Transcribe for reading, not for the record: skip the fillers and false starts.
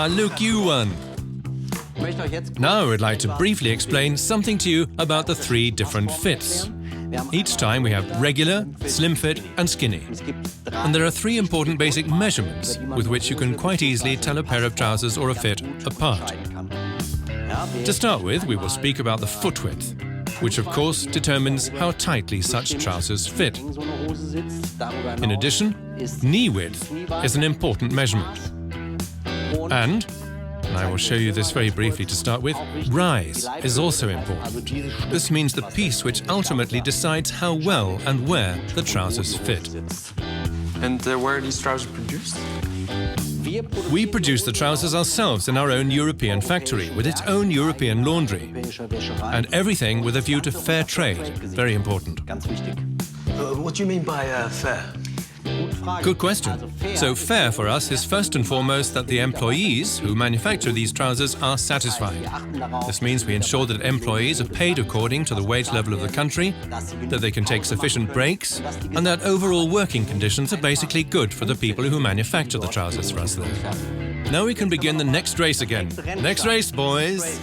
look, you won! Now I would like to briefly explain something to you about the 3 different fits. Each time we have regular, slim fit and skinny. And there are 3 important basic measurements with which you can quite easily tell a pair of trousers or a fit apart. To start with, we will speak about the foot width, which of course determines how tightly such trousers fit. In addition, knee width is an important measurement. And I will show you this very briefly to start with, rise is also important. This means the piece which ultimately decides how well and where the trousers fit. And where are these trousers produced? We produce the trousers ourselves in our own European factory with its own European laundry. And everything with a view to fair trade, very important. What do you mean by fair? Good question. So fair for us is first and foremost that the employees who manufacture these trousers are satisfied. This means we ensure that employees are paid according to the wage level of the country, that they can take sufficient breaks, and that overall working conditions are basically good for the people who manufacture the trousers for us there. Now we can begin the next race again. Next race, boys!